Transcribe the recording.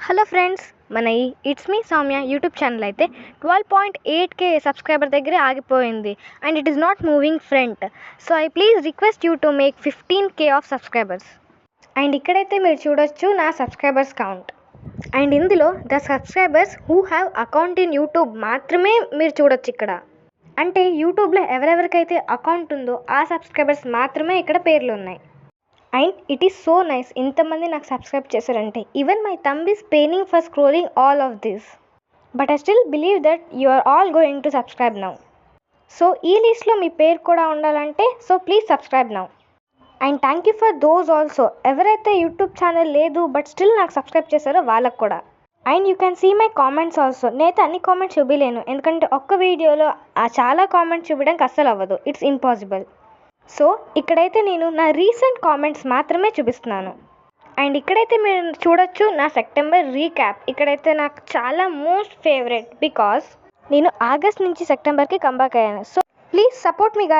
Hello friends, మన ఈ it's me Soumya YouTube channel అయితే 12.8K సబ్స్క్రైబర్ దగ్గరే ఆగిపోయింది and it is not moving front. So I please request you to make 15K of subscribers. And ఇక్కడైతే మీరు చూడొచ్చు నా సబ్స్క్రైబర్స్ కౌంట్. అండ్ ఇందులో the subscribers who have account in YouTube మాత్రమే మీరు చూడొచ్చు ఇక్కడ. అంటే యూట్యూబ్లో ఎవరెవరికైతే అకౌంట్ ఉందో ఆ సబ్స్క్రైబర్స్ మాత్రమే ఇక్కడ పేర్లు ఉన్నాయి. And it is so nice, ఇంతమంది నాకు సబ్స్క్రైబ్ చేశారంటే. Even my thumb is paining for scrolling all of this, but I still believe that you are all going to subscribe now. So ఈ లిస్ట్లో మీ పేరు కూడా ఉండాలంటే so please subscribe now. And thank you for those also ఎవరైతే YouTube channel లేదు but still నాకు subscribe చేశారో వాళ్ళకు కూడా. And you can see my comments also. నేనైతే అన్ని కామెంట్స్ చూపించలేను, ఎందుకంటే ఒక్క వీడియోలో చాలా కామెంట్స్ చూపించడానికి అస్సలు అవ్వదు, ఇట్స్ ఇంపాసిబుల్. సో ఇక్కడైతే నేను నా రీసెంట్ కామెంట్స్ మాత్రమే చూపిస్తున్నాను. అండ్ ఇక్కడైతే మీరు చూడొచ్చు నా సెప్టెంబర్ రీక్యాప్. ఇక్కడైతే నాకు చాలా మోస్ట్ ఫేవరెట్, బికాస్ నేను ఆగస్ట్ నుంచి సెప్టెంబర్కి కంబ్యాక్ అయ్యాను. So please support me guys.